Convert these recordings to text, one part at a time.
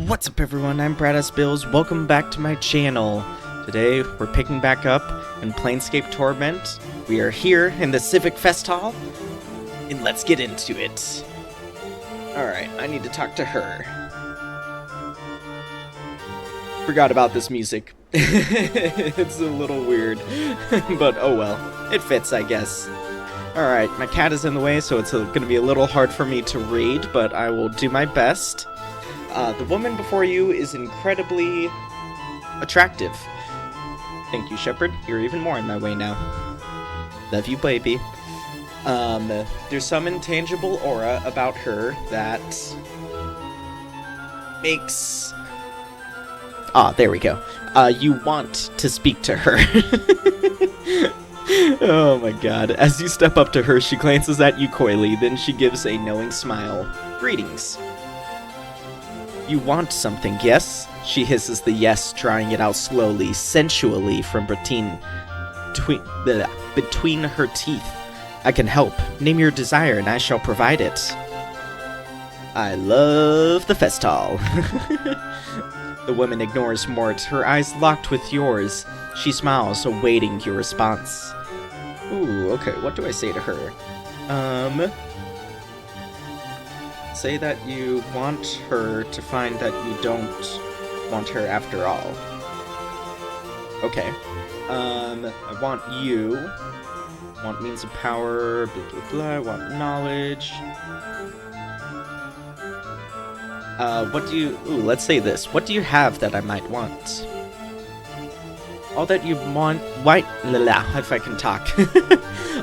What's up everyone, I'm Bills. Welcome back to my channel. Today we're picking back up in Planescape Torment. We are here in the Civic Fest Hall, and let's get into it. Alright, I need to talk to her. Forgot about this music. It's a little weird, but oh well. It fits, I guess. Alright, my cat is in the way, so it's going to be a little hard for me to read, but I will do my best. The woman before you is incredibly attractive. Thank you, Shepherd. You're even more in my way now. Love you, baby. There's some intangible aura about her that makes... there we go. You want to speak to her. Oh my god. As you step up to her, she glances at you coyly, then she gives a knowing smile. Greetings. You want something, yes? She hisses the yes, trying it out slowly, sensually from between her teeth. I can help. Name your desire and I shall provide it. I love the fest hall. The woman ignores Mort, her eyes locked with yours. She smiles, awaiting your response. Ooh, okay, what do I say to her? Say that you want her to find that you don't want her after all. Okay. I want you. Want means of power, blah blah blah, I want knowledge. What do you... Ooh, let's say this. What do you have that I might want? All that you want... if I can talk.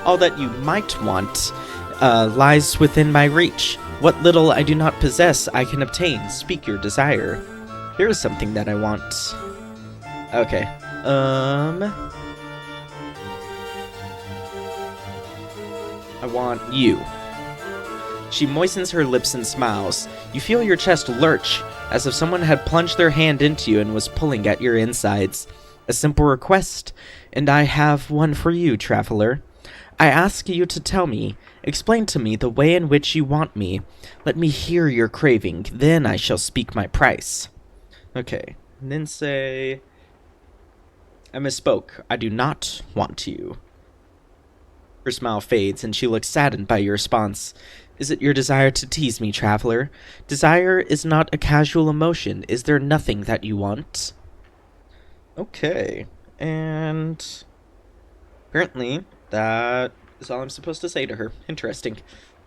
All that you might want, lies within my reach. What little I do not possess, I can obtain. Speak your desire. Here is something that I want. Okay. I want you. She moistens her lips and smiles. You feel your chest lurch, as if someone had plunged their hand into you and was pulling at your insides. A simple request, and I have one for you, traveler. I ask you to tell me, explain to me the way in which you want me. Let me hear your craving, then I shall speak my price. Okay, and then say... I misspoke. I do not want you. Her smile fades, and she looks saddened by your response. Is it your desire to tease me, traveler? Desire is not a casual emotion. Is there nothing that you want? Okay, and... apparently... that is all I'm supposed to say to her. Interesting.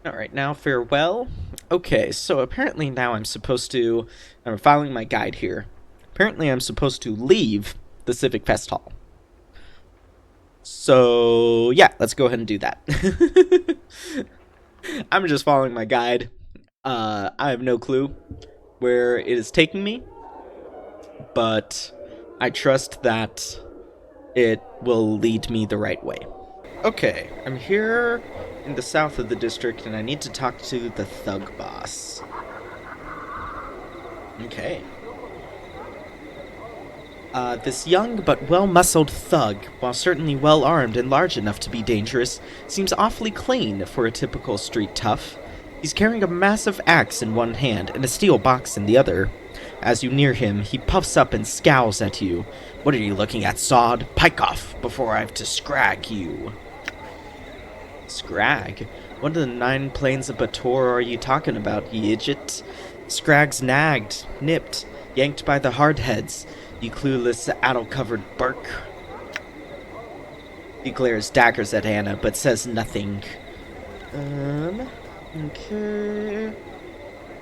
Alright, now farewell. Okay, so apparently now I'm following my guide here. Apparently I'm supposed to leave the Civic Fest Hall. So, yeah, let's go ahead and do that. I'm just following my guide. I have no clue where it is taking me, but I trust that it will lead me the right way. Okay, I'm here in the south of the district, and I need to talk to the thug boss. Okay. This young but well-muscled thug, while certainly well-armed and large enough to be dangerous, seems awfully clean for a typical street tough. He's carrying a massive axe in one hand and a steel box in the other. As you near him, he puffs up and scowls at you. What are you looking at, sod? Pike off, before I have to scrag you. Scrag? What of the 9 planes of Bator are you talking about, ye idiot? Scrag's nagged, nipped, yanked by the hardheads, you clueless, addle-covered burk. He glares daggers at Anna, but says nothing. Okay.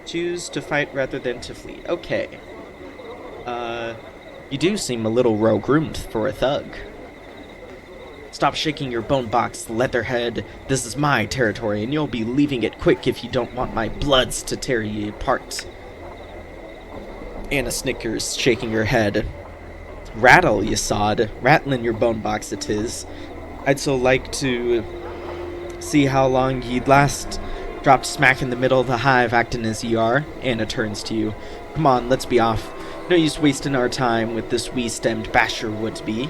Choose to fight rather than to flee. Okay. You do seem a little well-groomed for a thug. Stop shaking your bone box, leatherhead. This is my territory, and you'll be leaving it quick if you don't want my bloods to tear you apart. Anna snickers, shaking her head. Rattle, you sod. Rattling your bone box it is. I'd so like to see how long ye'd last. Dropped smack in the middle of the hive, acting as ye are. Anna turns to you. Come on, let's be off. No use wasting our time with this wee-stemmed basher would-be.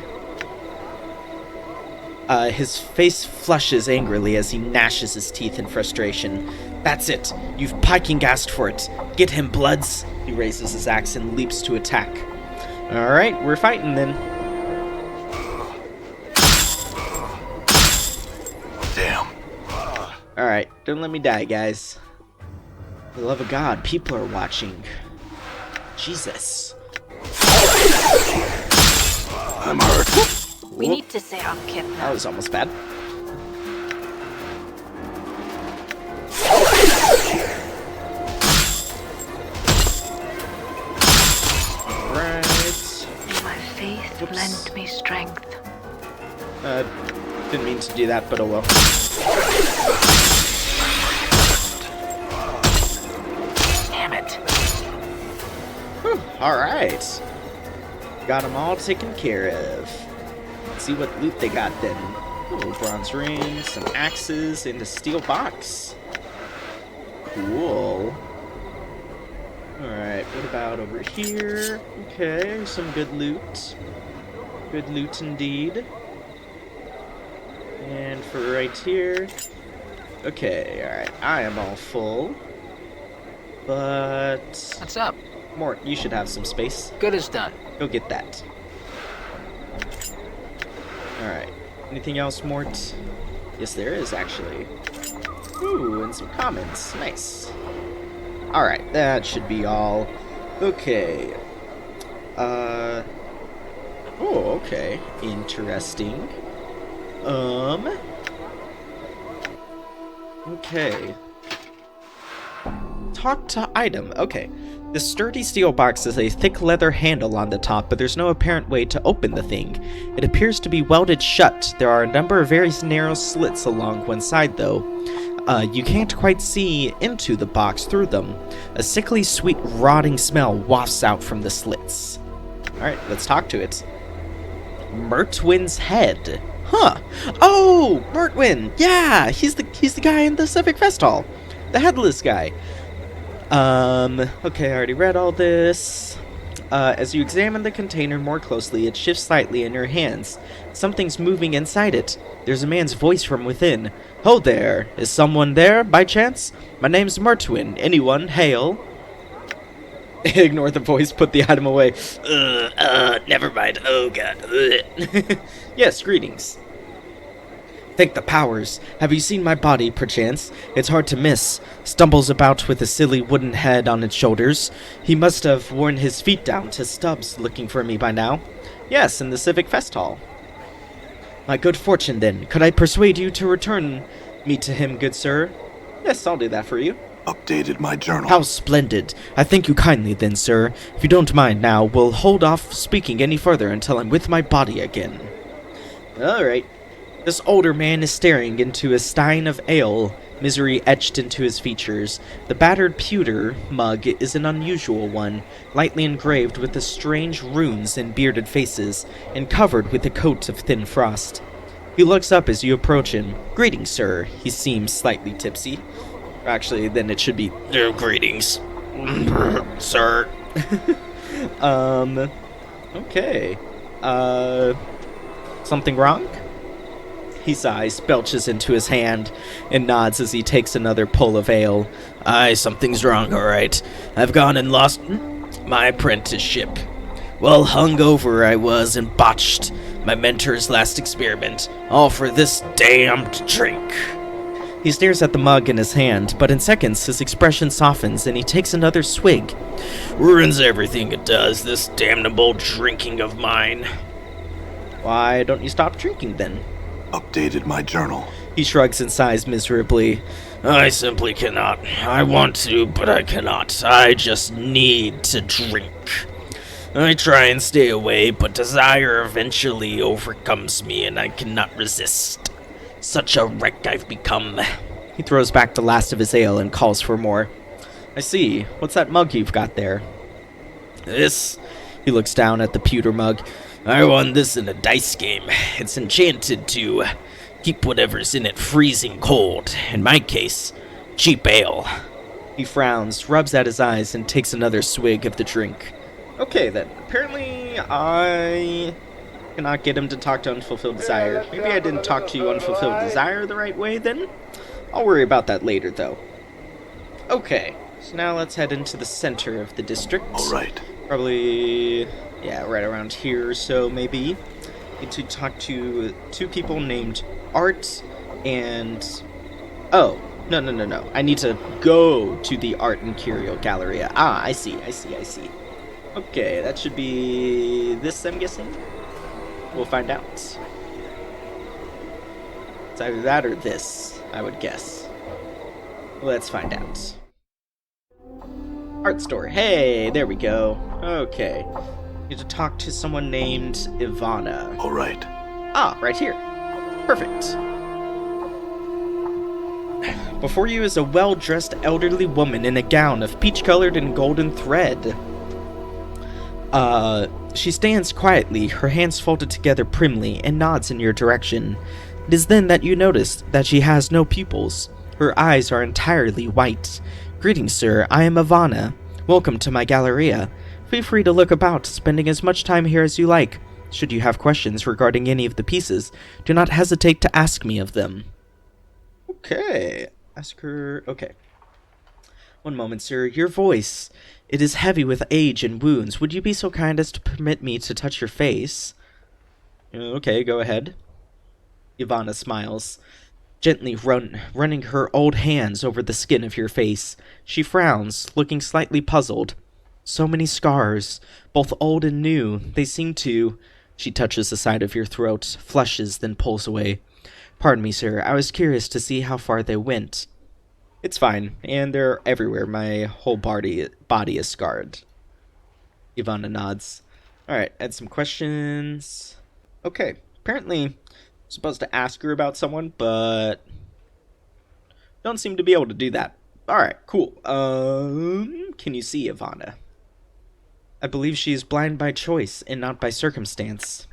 His face flushes angrily as he gnashes his teeth in frustration. That's it. You've piking gassed for it. Get him, Bloods. He raises his axe and leaps to attack. Alright, we're fighting then. Damn. Alright, don't let me die, guys. For the love of God, people are watching. Jesus. I'm hurt. We need to say our kit now. That was almost bad. Right. My faith lent me strength. Didn't mean to do that, but oh well. Damn it. Whew, alright. Got them all taken care of. Let's see what loot they got then. Ooh, bronze rings, some axes, and a steel box. Cool. Alright, what about over here? Okay, some good loot. Good loot indeed. And for right here... Okay, alright, I am all full. But... What's up? Mort, you should have some space. Good as done. Go get that. Alright. Anything else, Mort? Yes, there is, actually. Ooh, and some comments. Nice. Alright, that should be all. Okay. Oh, okay. Interesting. Okay. Talk to item. Okay. The sturdy steel box has a thick leather handle on the top, but there's no apparent way to open the thing. It appears to be welded shut. There are a number of very narrow slits along one side, though. You can't quite see into the box through them. A sickly sweet rotting smell wafts out from the slits. Alright, let's talk to it. Mertwin's head. Huh. Oh, Mertwin! Yeah! He's the guy in the Civic Fest Hall. The headless guy. Okay, I already read all this. As you examine the container more closely, it shifts slightly in your hands. Something's moving inside it. There's a man's voice from within. Ho there! Is someone there, by chance? My name's Mertwin. Anyone? Hail. Ignore the voice, put the item away. Never mind. Oh, God. Yes, greetings. Thank the powers. Have you seen my body, perchance? It's hard to miss. Stumbles about with a silly wooden head on its shoulders. He must have worn his feet down to stubs looking for me by now. Yes, in the Civic Fest Hall. My good fortune, then. Could I persuade you to return me to him, good sir? Yes, I'll do that for you. Updated my journal. How splendid. I thank you kindly, then, sir. If you don't mind now, we'll hold off speaking any further until I'm with my body again. Alright. This older man is staring into a stein of ale, misery etched into his features. The battered pewter mug is an unusual one, lightly engraved with the strange runes and bearded faces, and covered with a coat of thin frost. He looks up as you approach him. Greetings, sir. He seems slightly tipsy. Actually, then it should be, greetings, sir. Okay. Something wrong? He sighs, belches into his hand, and nods as he takes another pull of ale. Aye, something's wrong, all right. I've gone and lost my apprenticeship. Well, hungover I was and botched my mentor's last experiment, all for this damned drink. He stares at the mug in his hand, but in seconds his expression softens and he takes another swig. Ruins everything it does, this damnable drinking of mine. Why don't you stop drinking then? Updated my journal. He shrugs and sighs miserably. I simply cannot. I want to, but I cannot. I just need to drink. I try and stay away, but desire eventually overcomes me and I cannot resist. Such a wreck I've become. He throws back the last of his ale and calls for more. I see. What's that mug you've got there? This? He looks down at the pewter mug. I won this in a dice game. It's enchanted to keep whatever's in it freezing cold. In my case, cheap ale. He frowns, rubs at his eyes, and takes another swig of the drink. Okay then. Apparently, I cannot get him to talk to Unfulfilled Desire. Maybe I didn't talk to you Unfulfilled Desire the right way then? I'll worry about that later, though. Okay, so now let's head into the center of the district. All right. Probably, yeah, right around here, so maybe. Need to talk to two people named Art and... Oh, no. I need to go to the Art and Curio Galleria. Ah, I see. Okay, that should be this, I'm guessing? We'll find out. It's either that or this, I would guess. Let's find out. Art store. Hey, there we go. Okay. Need to talk to someone named Ivana. All right. Ah, right here. Perfect. Before you is a well-dressed elderly woman in a gown of peach-colored and golden thread. She stands quietly, her hands folded together primly, and nods in your direction. It is then that you notice that she has no pupils. Her eyes are entirely white. Greetings, sir. I am Ivana. Welcome to my Galleria. Feel free to look about, spending as much time here as you like. Should you have questions regarding any of the pieces, do not hesitate to ask me of them. Okay. Ask her... Okay. One moment, sir. Your voice. It is heavy with age and wounds. Would you be so kind as to permit me to touch your face? Okay, go ahead. Ivana smiles, gently running her old hands over the skin of your face. She frowns, looking slightly puzzled. So many scars, both old and new. They seem to... She touches the side of your throat, flushes, then pulls away. Pardon me, sir. I was curious to see how far they went. It's fine, and they're everywhere. My whole body is scarred. Ivana nods. Alright, add some questions. Okay, apparently I'm supposed to ask her about someone, but don't seem to be able to do that. Alright, cool. Can you see Ivana? I believe she is blind by choice and not by circumstance.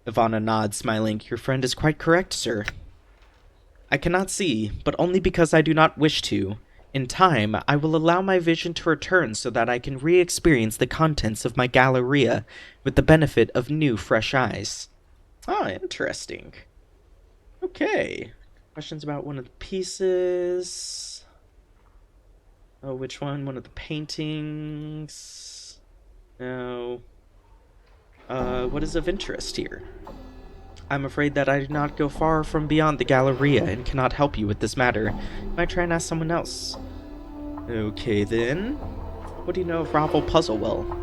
Ivana nods, smiling. Your friend is quite correct, sir. I cannot see, but only because I do not wish to. In time, I will allow my vision to return so that I can re-experience the contents of my Galleria with the benefit of new, fresh eyes. Ah, interesting. Okay. Questions about one of the pieces? Oh, which one? One of the paintings? No. What is of interest here? I'm afraid that I do not go far from beyond the Galleria and cannot help you with this matter. You might try and ask someone else. Okay, then. What do you know of Ravel Puzzlewell?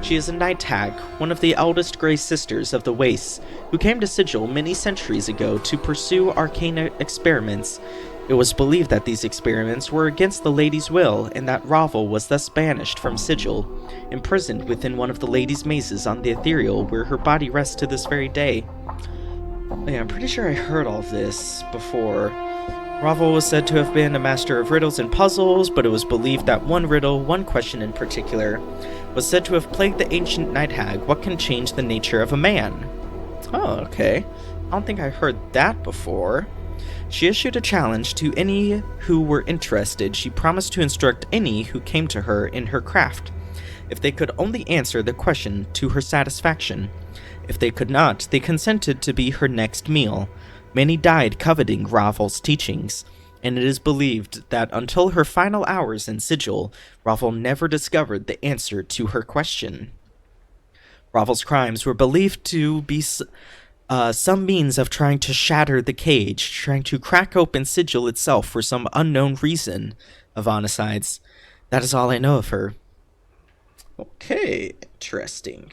She is a night hag, one of the eldest Grey Sisters of the Wastes, who came to Sigil many centuries ago to pursue arcane experiments. It was believed that these experiments were against the lady's will, and that Ravel was thus banished from Sigil, imprisoned within one of the lady's mazes on the Ethereal, where her body rests to this very day. Yeah, I'm pretty sure I heard all of this before. Ravel was said to have been a master of riddles and puzzles, but it was believed that one riddle, one question in particular, was said to have plagued the ancient night hag. What can change the nature of a man? Oh, okay. I don't think I heard that before. She issued a challenge to any who were interested. She promised to instruct any who came to her in her craft, if they could only answer the question to her satisfaction. If they could not, they consented to be her next meal. Many died coveting Ravel's teachings, and it is believed that until her final hours in Sigil, Ravel never discovered the answer to her question. Ravel's crimes were believed to be some means of trying to shatter the cage, trying to crack open Sigil itself for some unknown reason, Ivana sighs. That is all I know of her. Okay, interesting.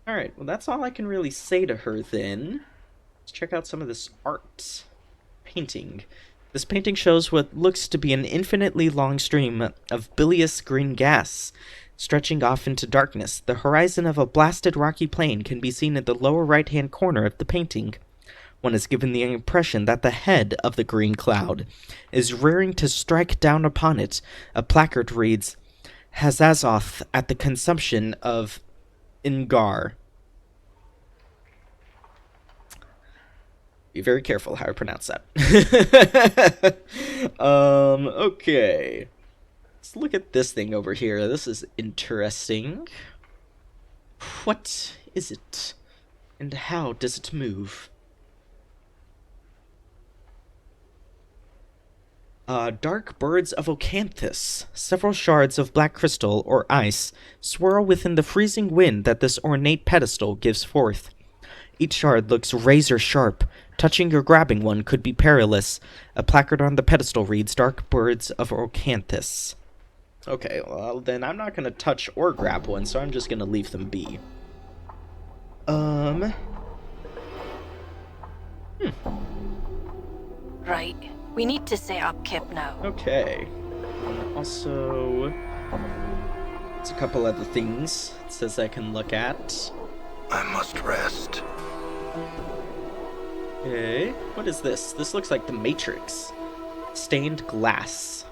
Alright, well that's all I can really say to her then. Let's check out some of this art. Painting. This painting shows what looks to be an infinitely long stream of bilious green gas, stretching off into darkness. The horizon of a blasted rocky plain can be seen in the lower right-hand corner of the painting. One is given the impression that the head of the green cloud is rearing to strike down upon it. A placard reads, Hazazoth at the consumption of Ingar. Be very careful how I pronounce that. Okay. Let's look at this thing over here. This is interesting. What is it? And how does it move? Dark birds of Ocanthus. Several shards of black crystal or ice swirl within the freezing wind that this ornate pedestal gives forth. Each shard looks razor sharp. Touching or grabbing one could be perilous. A placard on the pedestal reads, Dark birds of Ocanthus. Okay, well then I'm not gonna touch or grab one, so I'm just gonna leave them be. Right. We need to set up Kip now. Okay. Also, there's a couple other things it says I can look at. I must rest. Okay, what is this? This looks like the Matrix. Stained glass.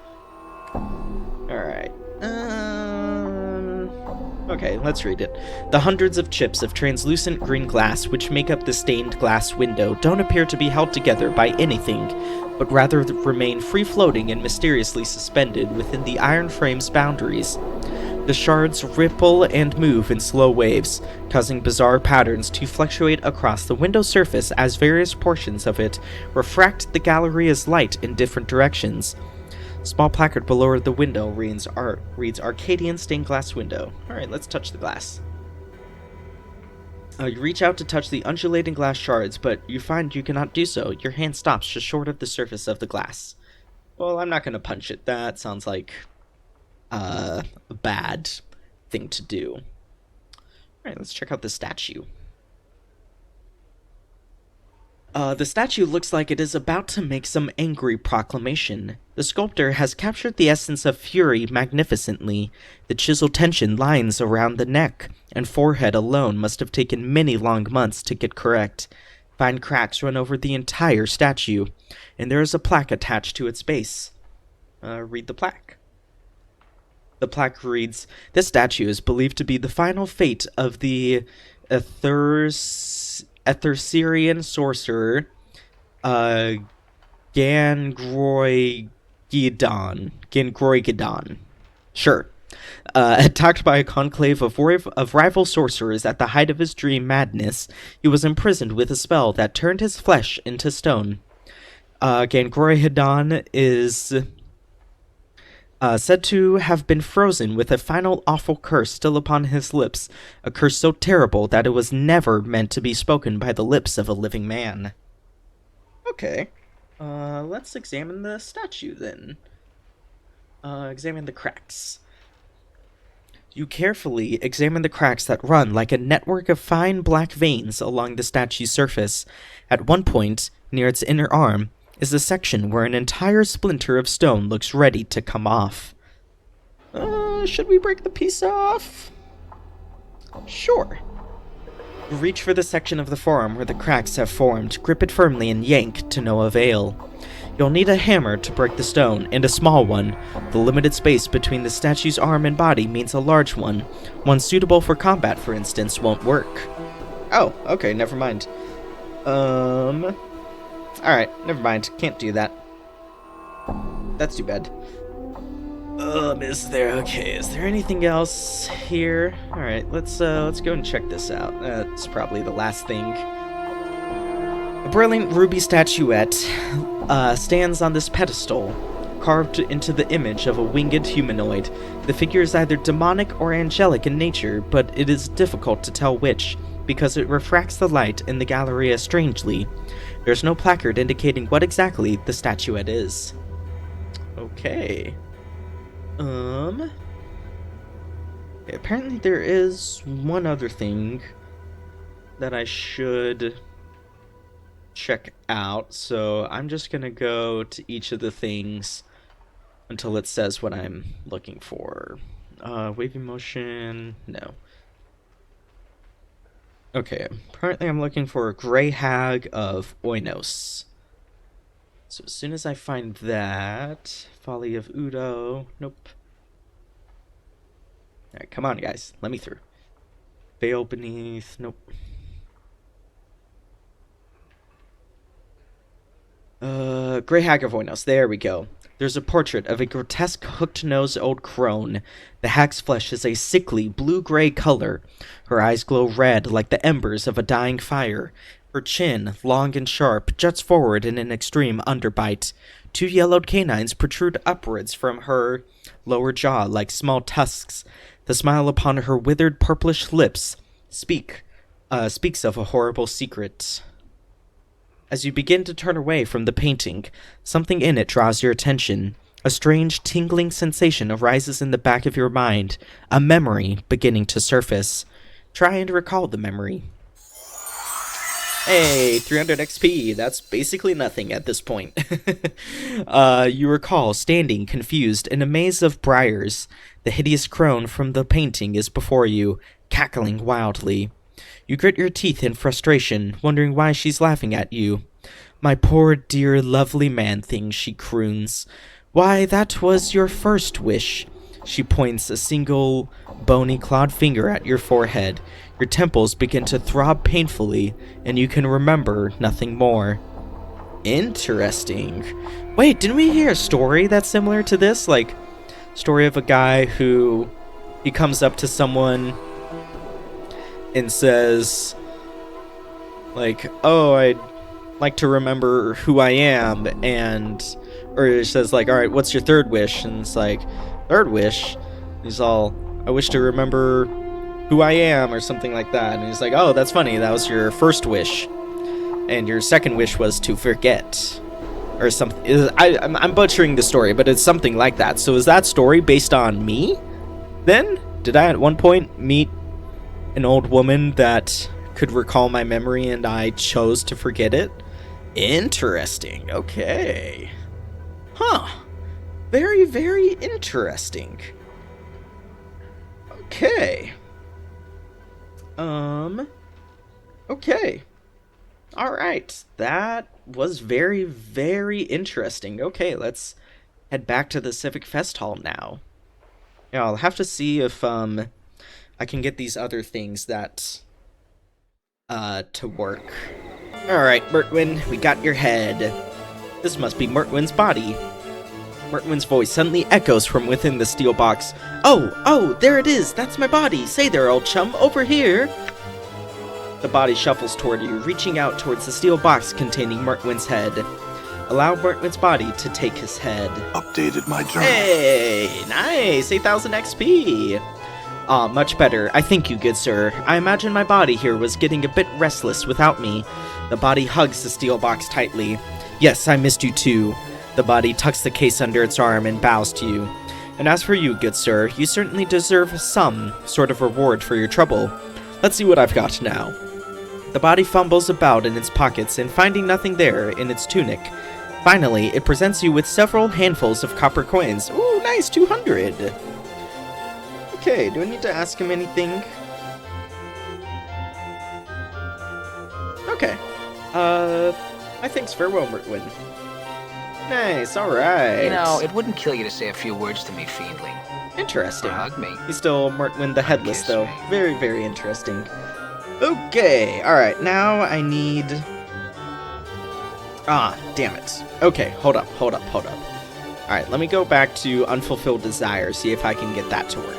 Alright. Okay, let's read it. The hundreds of chips of translucent green glass which make up the stained glass window don't appear to be held together by anything, but rather remain free-floating and mysteriously suspended within the iron frame's boundaries. The shards ripple and move in slow waves, causing bizarre patterns to fluctuate across the window surface as various portions of it refract the Galleria's light in different directions. Small placard below the window reads Arcadian stained glass window. Alright, let's touch the glass. You reach out to touch the undulating glass shards, but you find you cannot do so. Your hand stops just short of the surface of the glass. Well, I'm not going to punch it. That sounds like a bad thing to do. Alright, let's check out the statue. The statue looks like it is about to make some angry proclamation. The sculptor has captured the essence of fury magnificently. The chiseled tension lines around the neck and forehead alone must have taken many long months to get correct. Fine cracks run over the entire statue, and there is a plaque attached to its base. Read the plaque. The plaque reads, "This statue is believed to be the final fate of the Etherserian sorcerer, Gangroigidon. Sure. Attacked by a conclave of rival sorcerers at the height of his dream madness, he was imprisoned with a spell that turned his flesh into stone. Gangroigidon is said to have been frozen with a final awful curse still upon his lips, a curse so terrible that it was never meant to be spoken by the lips of a living man." Okay. Let's examine the statue then. Examine the cracks. You carefully examine the cracks that run like a network of fine black veins along the statue's surface. At one point, near its inner arm, is a section where an entire splinter of stone looks ready to come off. Should we break the piece off? Sure. Reach for the section of the forearm where the cracks have formed, grip it firmly and yank to no avail. You'll need a hammer to break the stone, and a small one. The limited space between the statue's arm and body means a large one. One suitable for combat, for instance, won't work. Oh, okay, never mind. Alright, never mind. Can't do that. That's too bad. Is there anything else here? Alright, let's go and check this out. That's probably the last thing. A brilliant ruby statuette stands on this pedestal, carved into the image of a winged humanoid. The figure is either demonic or angelic in nature, but it is difficult to tell which, because it refracts the light in the Galleria strangely. There's no placard indicating what exactly the statuette is. Okay. Apparently there is one other thing that I should check out, so I'm just gonna go to each of the things until it says what I'm looking for. Wavy motion, no. Okay, apparently I'm looking for a Grey Hag of Oinos. So as soon as I find that, Folly of Udo, nope. Alright, come on guys, let me through. Veil Beneath, nope. Grey Hag of Oinos, there we go. There's a portrait of a grotesque hooked-nosed old crone. The hag's flesh is a sickly blue-gray color. Her eyes glow red like the embers of a dying fire. Her chin, long and sharp, juts forward in an extreme underbite. 2 yellowed canines protrude upwards from her lower jaw like small tusks. The smile upon her withered purplish lips speaks of a horrible secret. As you begin to turn away from the painting, something in it draws your attention. A strange, tingling sensation arises in the back of your mind, a memory beginning to surface. Try and recall the memory. Hey, 300 XP, that's basically nothing at this point. You recall standing, confused, in a maze of briars. The hideous crone from the painting is before you, cackling wildly. You grit your teeth in frustration, wondering why she's laughing at you. My poor, dear, lovely man-thing, she croons. Why, that was your first wish. She points a single, bony, clawed finger at your forehead. Your temples begin to throb painfully, and you can remember nothing more. Interesting. Wait, didn't we hear a story that's similar to this? Like, story of a guy who, he comes up to someone and says, like, oh, I'd like to remember who I am, and, or it says, like, alright, what's your third wish? And it's like, third wish? He's all, I wish to remember who I am, or something like that. And he's like, oh, that's funny, that was your first wish. And your second wish was to forget. Or something. I'm butchering the story, but it's something like that. So is that story based on me? Then? Did I at one point meet an old woman that could recall my memory and I chose to forget it? Interesting. Okay. Huh. Very, very interesting. Okay. Okay. Alright. That was very, very interesting. Okay, let's head back to the Civic Fest Hall now. Yeah, I'll have to see if, I can get these other things that, to work. Alright, Mertwin, we got your head. This must be Mertwin's body. Mertwin's voice suddenly echoes from within the steel box. Oh, there it is! That's my body! Say there, old chum, over here! The body shuffles toward you, reaching out towards the steel box containing Mertwin's head. Allow Mertwin's body to take his head. Updated my journal. Hey! Nice! 8,000 XP! Ah, much better. I thank you, good sir. I imagine my body here was getting a bit restless without me. The body hugs the steel box tightly. Yes, I missed you too. The body tucks the case under its arm and bows to you. And as for you, good sir, you certainly deserve some sort of reward for your trouble. Let's see what I've got now. The body fumbles about in its pockets and finding nothing there in its tunic. Finally, it presents you with several handfuls of copper coins. Ooh, nice, 200. Okay, do I need to ask him anything? Okay. My thanks, farewell, Mertwin. Nice, alright. You know, it wouldn't kill you to say a few words to me, Fiendling. Interesting. Or hug me. He's still Mertwin the Headless, Kiss though. me. Very, very interesting. Okay, alright, now I need... Ah, damn it. Okay, hold up. Alright, let me go back to Unfulfilled Desire, see if I can get that to work.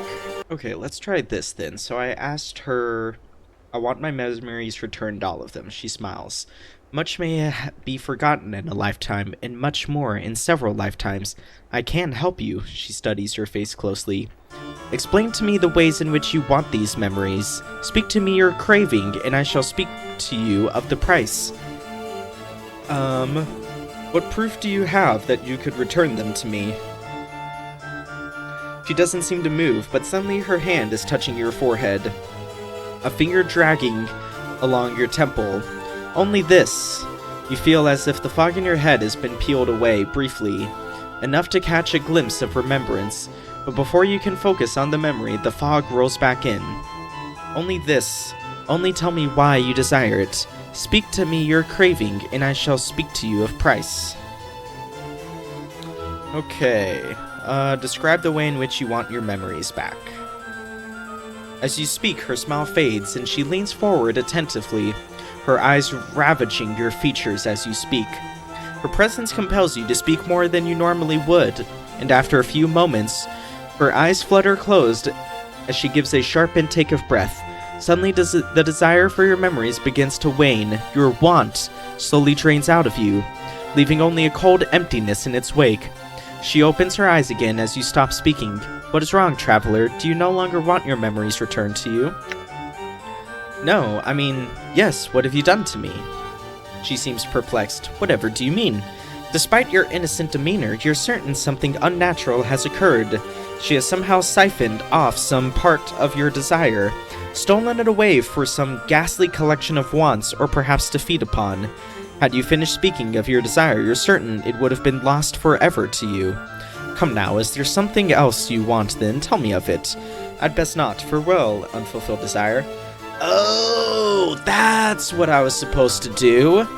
Okay, let's try this then. So I asked her, I want my memories returned, all of them. She smiles. Much may be forgotten in a lifetime, and much more in several lifetimes. I can help you, she studies your face closely. Explain to me the ways in which you want these memories. Speak to me your craving, and I shall speak to you of the price. What proof do you have that you could return them to me? She doesn't seem to move, but suddenly her hand is touching your forehead. A finger dragging along your temple. Only this. You feel as if the fog in your head has been peeled away, briefly. Enough to catch a glimpse of remembrance, but before you can focus on the memory, the fog rolls back in. Only this. Only tell me why you desire it. Speak to me your craving, and I shall speak to you of price. Okay. Describe the way in which you want your memories back. As you speak, her smile fades, and she leans forward attentively, her eyes ravaging your features as you speak. Her presence compels you to speak more than you normally would, and after a few moments, her eyes flutter closed as she gives a sharp intake of breath. Suddenly the desire for your memories begins to wane. Your want slowly drains out of you, leaving only a cold emptiness in its wake. She opens her eyes again as you stop speaking. What is wrong, traveler? Do you no longer want your memories returned to you? No, I mean, yes, what have you done to me? She seems perplexed. Whatever do you mean? Despite your innocent demeanor, you're certain something unnatural has occurred. She has somehow siphoned off some part of your desire, stolen it away for some ghastly collection of wants, or perhaps to feed upon. Had you finished speaking of your desire, you're certain it would have been lost forever to you. Come now, is there something else you want then? Tell me of it. I'd best not. Farewell, unfulfilled desire. Oh, that's what I was supposed to do.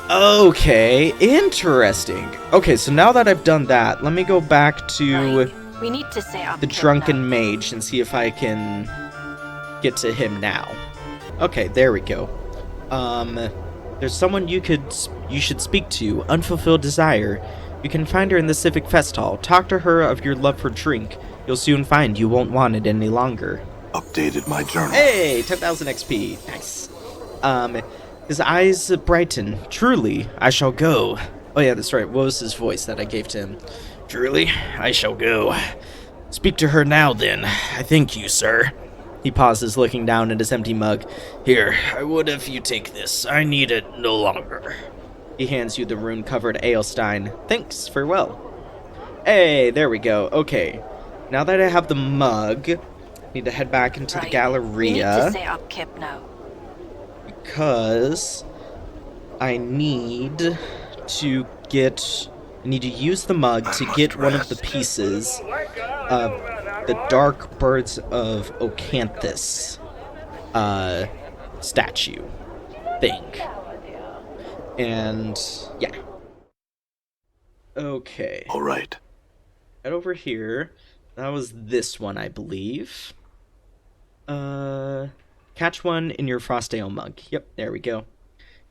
Okay, interesting. Okay, so now that I've done that, let me go back to We need to say the drunken mage and see if I can get to him now. Okay, there we go. There's someone you should speak to, unfulfilled desire. You can find her in the Civic Fest Hall. Talk to her of your love for drink. You'll soon find you won't want it any longer. Updated my journal. Hey, 10,000 XP. Nice. His eyes brighten. Truly, I shall go. Oh yeah, that's right. What was his voice that I gave to him? Truly, I shall go. Speak to her now, then. I thank you, sir. He pauses, looking down at his empty mug. Here, I would if you take this. I need it no longer. He hands you the rune-covered ale stein. Thanks, farewell. Hey, there we go. Okay. Now that I have the mug, I need to head back into the Galleria. We need to say upkeep now. Because I need to use the mug to get one of the pieces of the Dark Birds of Ocanthus statue thing. And yeah. Okay. All right. Head over here. That was this one, I believe. Catch one in your frost ale mug. Yep, there we go.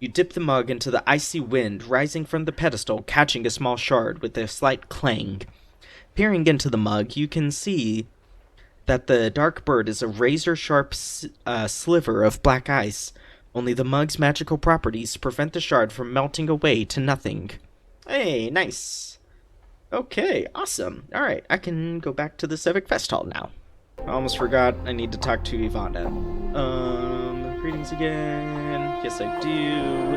You dip the mug into the icy wind, rising from the pedestal, catching a small shard with a slight clang. Peering into the mug, you can see that the dark bird is a razor-sharp sliver of black ice. Only the mug's magical properties prevent the shard from melting away to nothing. Hey, nice. Okay, awesome. Alright, I can go back to the Civic Fest Hall now. I almost forgot I need to talk to Ivana. Greetings again. Yes, I do.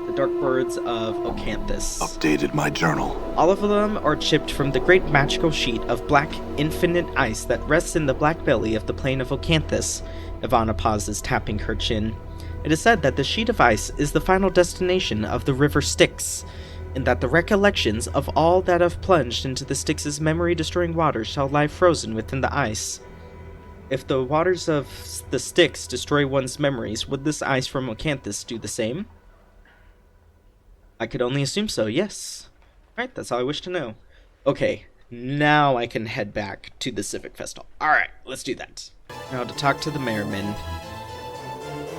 The Dark Birds of Ocanthus. Updated my journal. All of them are chipped from the great magical sheet of black infinite ice that rests in the black belly of the plain of Ocanthus. Ivana pauses, tapping her chin. It is said that the sheet of ice is the final destination of the river Styx, and that the recollections of all that have plunged into the Styx's memory-destroying waters shall lie frozen within the ice. If the waters of the Styx destroy one's memories, would this ice from Ocanthus do the same? I could only assume so, yes. Alright, that's all I wish to know. Okay, now I can head back to the Civic Festival. Alright, let's do that. Now to talk to the Merriman.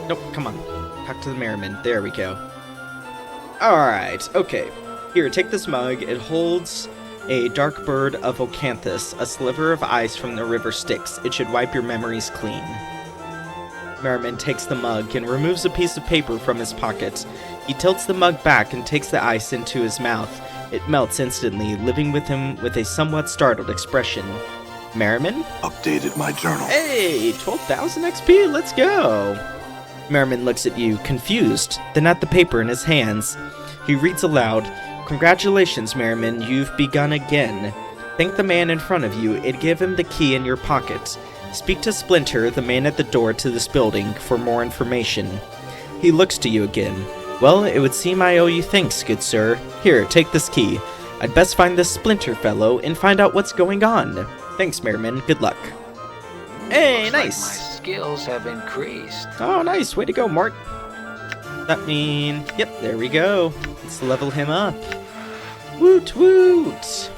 Nope, come on. Talk to the Merriman. There we go. Alright, okay. Here, take this mug. It holds a dark bird of Ocanthus, a sliver of ice from the river Styx. It should wipe your memories clean. Merriman takes the mug and removes a piece of paper from his pocket. He tilts the mug back and takes the ice into his mouth. It melts instantly, leaving with him with a somewhat startled expression. Merriman? Updated my journal. Hey, 12,000 XP, let's go! Merriman looks at you, confused, then at the paper in his hands. He reads aloud, Congratulations, Merriman, you've begun again. Thank the man in front of you and give him the key in your pocket. Speak to Splinter, the man at the door to this building, for more information. He looks to you again. Well, it would seem I owe you thanks, good sir. Here, take this key. I'd best find this Splinter fellow and find out what's going on. Thanks, Merriman. Good luck. Hey, Looks nice. Like my skills have increased. Oh, nice. Way to go, Mort. That mean... Yep, there we go. Let's level him up. Woot woot.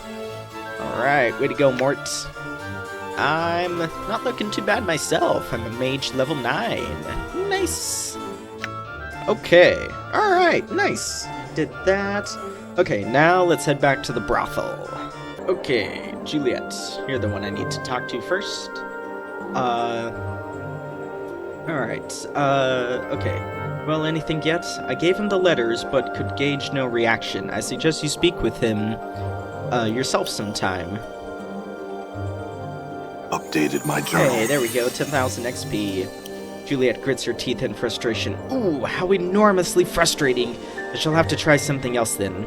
Alright, way to go, Mort. I'm not looking too bad myself. I'm a mage level 9. Nice. Okay. Alright, nice. Did that. Okay, now let's head back to the brothel. Okay, Juliet. You're the one I need to talk to first. Alright, okay. Well, anything yet? I gave him the letters, but could gauge no reaction. I suggest you speak with him, yourself sometime. Updated my journal. Hey, there we go, 10,000 XP. Juliet grits her teeth in frustration. Ooh, how enormously frustrating. I shall have to try something else then.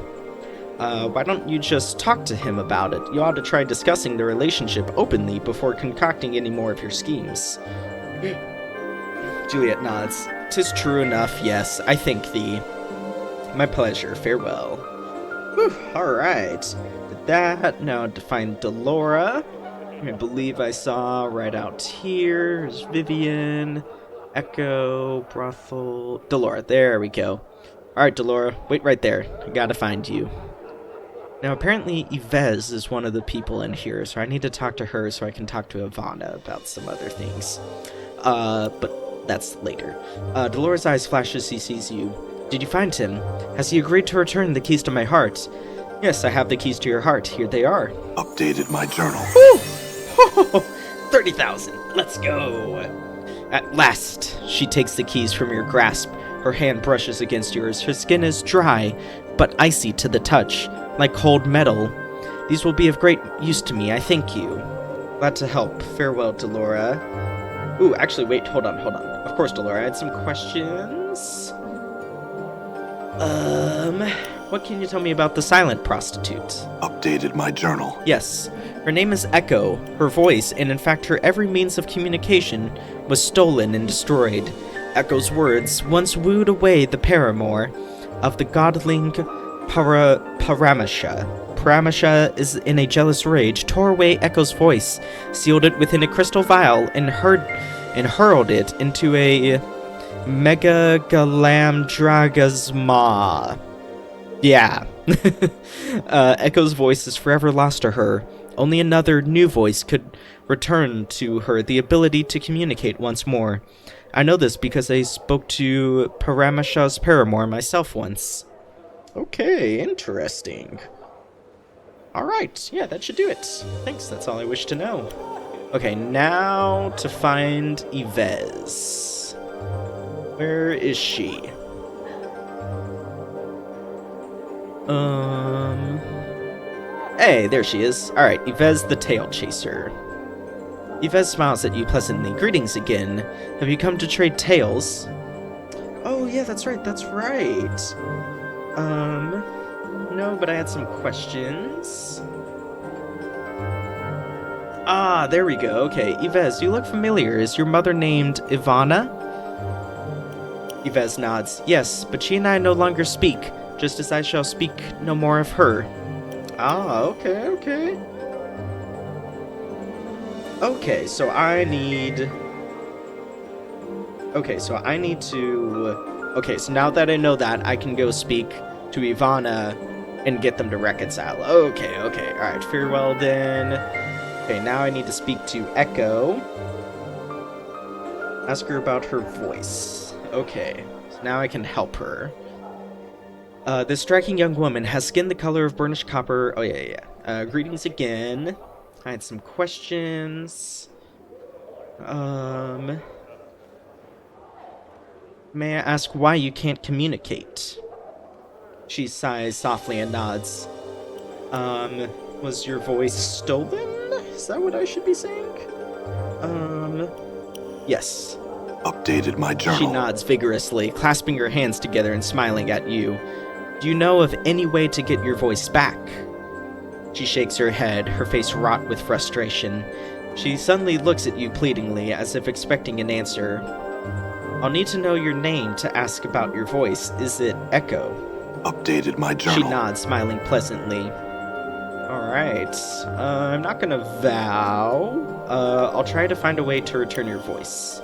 Why don't you just talk to him about it? You ought to try discussing the relationship openly before concocting any more of your schemes. Juliet nods. 'Tis true enough, yes, I thank thee. My pleasure, farewell. Whew, alright. Did that, now to find Delora. I believe I saw right out here. There's Vivian, Echo, Brothel, Delora, there we go. Alright, Delora, wait right there. I gotta find you. Now, apparently, Yves is one of the people in here, so I need to talk to her so I can talk to Ivana about some other things. But that's later. Delora's eyes flash as he sees you. Did you find him? Has he agreed to return the keys to my heart? Yes, I have the keys to your heart. Here they are. Updated my journal. Woo! 30,000. Let's go. At last, she takes the keys from your grasp. Her hand brushes against yours. Her skin is dry, but icy to the touch, like cold metal. These will be of great use to me, I thank you. Glad to help. Farewell, Delora. Ooh, actually, wait, hold on. Of course, Delora, I had some questions. What can you tell me about the silent prostitute? Updated my journal. Yes, her name is Echo. Her voice, and in fact her every means of communication, was stolen and destroyed. Echo's words once wooed away the paramour of the godling Paramasha. Paramasha is in a jealous rage, tore away Echo's voice, sealed it within a crystal vial, and hurled it into a Megagalamdragasma. Yeah. Echo's voice is forever lost to her. Only another new voice could return to her the ability to communicate once more. I know this because I spoke to Paramasha's paramour myself once. Okay, interesting. Alright, yeah, that should do it. Thanks, that's all I wish to know. Okay, now to find Yves. Where is she? Hey, there she is. Alright, Yves the Tail Chaser. Yves smiles at you pleasantly. Greetings again. Have you come to trade tales? Oh, yeah, that's right. No, but I had some questions. Ah, there we go. Okay, Yves, you look familiar. Is your mother named Ivana? Yves nods. Yes, but she and I no longer speak, just as I shall speak no more of her. Ah, okay. Okay, so I need to... Okay, so now that I know that, I can go speak to Ivana and get them to reconcile. Okay, alright, farewell then. Okay, now I need to speak to Echo. Ask her about her voice. Okay, so now I can help her. This striking young woman has skin the color of burnished copper. Oh, yeah. Greetings again. I had some questions. May I ask why you can't communicate? She sighs softly and nods. Was your voice stolen? Is that what I should be saying? Yes. Updated my journal. She nods vigorously, clasping her hands together and smiling at you. Do you know of any way to get your voice back? She shakes her head, her face wrought with frustration. She suddenly looks at you pleadingly, as if expecting an answer. I'll need to know your name to ask about your voice. Is it Echo? Updated my journal. She nods, smiling pleasantly. Alright. I'm not gonna vow. I'll try to find a way to return your voice.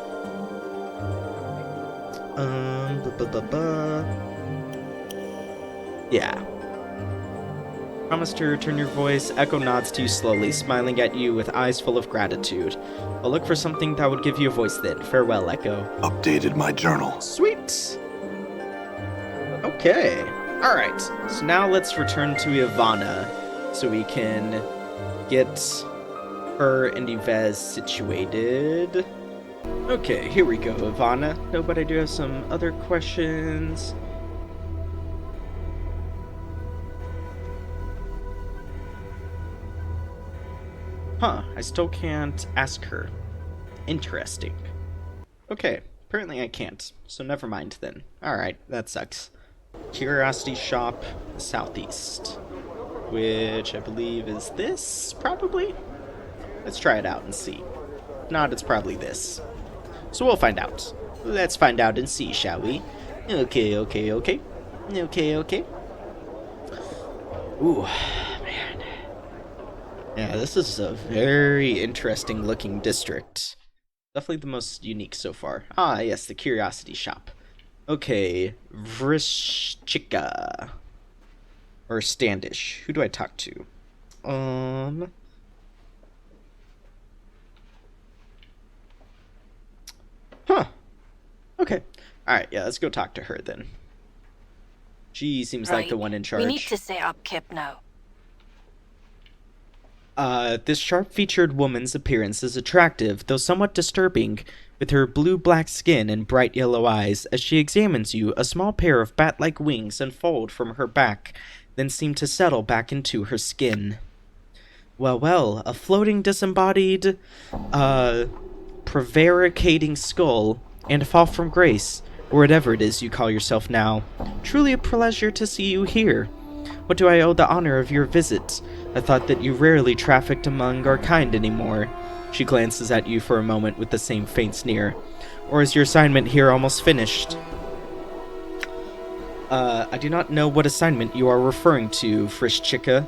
Yeah. Promise to return your voice. Echo nods to you slowly, smiling at you with eyes full of gratitude. I'll look for something that would give you a voice then. Farewell, Echo. Updated my journal. Sweet! Okay. Alright, so now let's return to Ivana, so we can get her and Yves situated. Okay, here we go, Ivana. No, but I do have some other questions. Huh, I still can't ask her. Interesting. Okay, apparently I can't, so never mind then. Alright, that sucks. Curiosity Shop Southeast, which I believe is this, probably? Let's try it out and see. If not, it's probably this. So we'll find out. Let's find out and see, shall we? Okay. Okay. Ooh, man. Yeah, this is a very interesting looking district. Definitely the most unique so far. Ah, yes, the Curiosity Shop. Okay, Vrishchika. Or Standish. Who do I talk to? Huh. Okay. Alright, yeah, let's go talk to her then. She seems like the one in charge. We need to set up Kip now. This sharp-featured woman's appearance is attractive, though somewhat disturbing, with her blue-black skin and bright yellow eyes. As she examines you, a small pair of bat-like wings unfold from her back, then seem to settle back into her skin. Well, a floating disembodied, prevaricating skull, and a fall from grace, or whatever it is you call yourself now. Truly a pleasure to see you here. What do I owe the honor of your visit? I thought that you rarely trafficked among our kind anymore. She glances at you for a moment with the same faint sneer. Or is your assignment here almost finished? I do not know what assignment you are referring to, Vrishchika,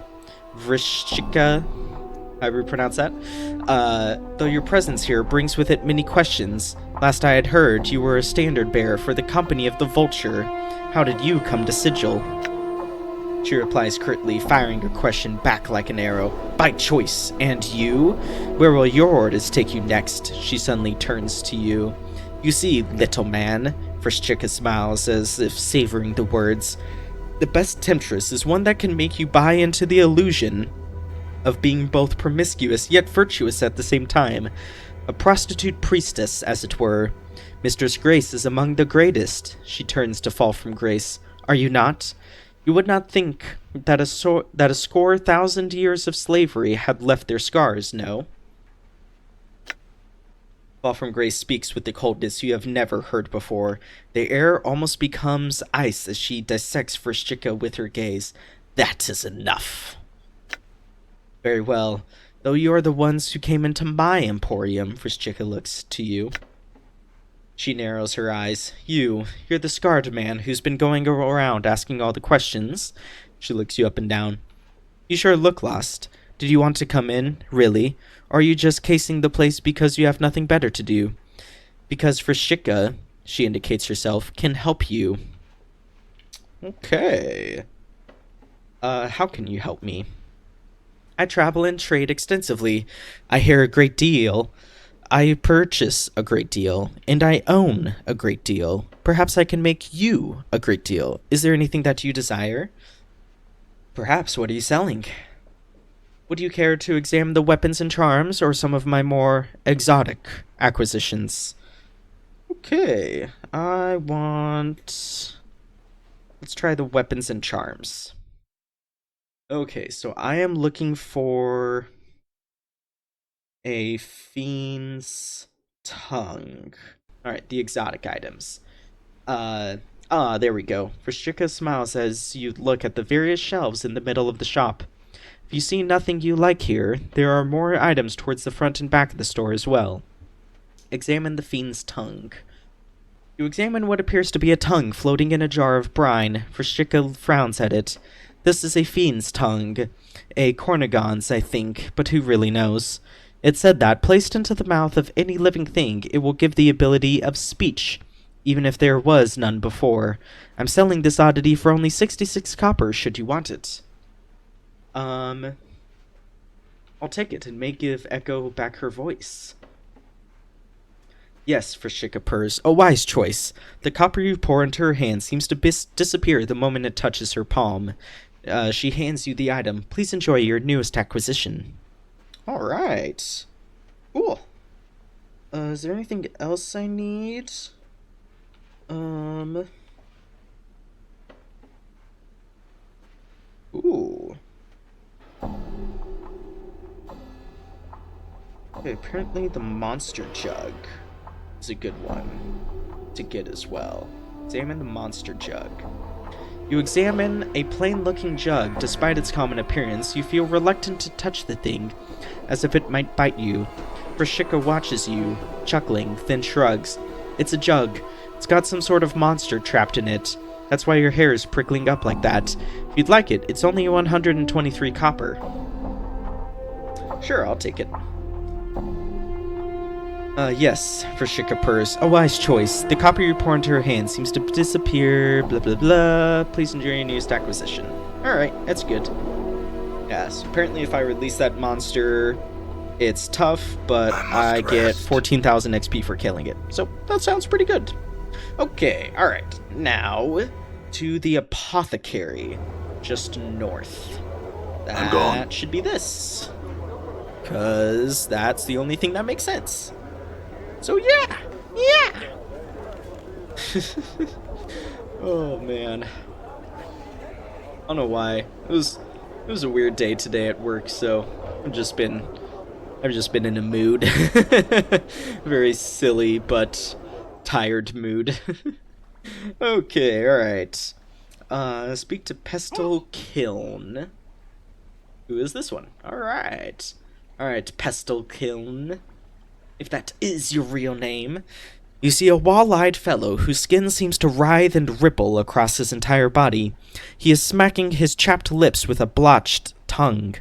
however you pronounce that. Though your presence here brings with it many questions. Last I had heard, you were a standard bearer for the company of the Vulture. How did you come to Sigil? She replies curtly, firing her question back like an arrow. By choice. And you? Where will your orders take you next? She suddenly turns to you. You see, little man, Vrishchika smiles as if savoring the words. The best temptress is one that can make you buy into the illusion of being both promiscuous yet virtuous at the same time. A prostitute priestess, as it were. Mistress Grace is among the greatest. She turns to fall from grace. Are you not? You would not think that a score thousand years of slavery had left their scars, no? Fall from Grace speaks with the coldness you have never heard before. The air almost becomes ice as she dissects Vrishchika with her gaze. That is enough. Very well. Though you are the ones who came into my emporium, Vrishchika looks to you. She narrows her eyes. You're the scarred man who's been going around asking all the questions. She looks you up and down. You sure look lost. Did you want to come in, really? Or are you just casing the place because you have nothing better to do? Because Vrishchika, she indicates herself, can help you. Okay. How can you help me? I travel and trade extensively. I hear a great deal. I purchase a great deal, and I own a great deal. Perhaps I can make you a great deal. Is there anything that you desire? Perhaps. What are you selling? Would you care to examine the weapons and charms, or some of my more exotic acquisitions? Okay, let's try the weapons and charms. Okay, so I am looking for a fiend's tongue. Alright, the exotic items. There we go. Vrishchika smiles as you look at the various shelves in the middle of the shop. If you see nothing you like here, there are more items towards the front and back of the store as well. Examine the fiend's tongue. You examine what appears to be a tongue floating in a jar of brine. Vrishchika frowns at it. This is a fiend's tongue. A Cornigon's, I think, but who really knows? It said that, placed into the mouth of any living thing, it will give the ability of speech, even if there was none before. I'm selling this oddity for only 66 copper, should you want it. I'll take it and may give Echo back her voice. Yes, Vrishchika purrs. A wise choice. The copper you pour into her hand seems to disappear the moment it touches her palm. She hands you the item. Please enjoy your newest acquisition. Alright. Cool. Is there anything else I need? Ooh. Okay, apparently the monster jug is a good one to get as well. Examine the monster jug. You examine a plain-looking jug. Despite its common appearance, you feel reluctant to touch the thing, as if it might bite you. Frashika watches you, chuckling, then shrugs. It's a jug. It's got some sort of monster trapped in it. That's why your hair is prickling up like that. If you'd like it, it's only 123 copper. Sure, I'll take it. Yes, Frashika purrs. A wise choice. The copper you pour into her hand seems to disappear, blah blah blah. Please enjoy your newest acquisition. Alright, that's good. Yes, apparently if I release that monster, it's tough, but I get 14,000 XP for killing it. So, that sounds pretty good. Okay, alright. Now, to the apothecary, just north. That should be this. Because that's the only thing that makes sense. So yeah! Oh man. I don't know why. It was a weird day today at work, so I've just been in a mood. Very silly but tired mood. Okay, alright. Speak to Pestle Kiln. Who is this one? Alright. Alright, Pestle Kiln. If that is your real name. You see a wall-eyed fellow whose skin seems to writhe and ripple across his entire body. He is smacking his chapped lips with a blotched tongue.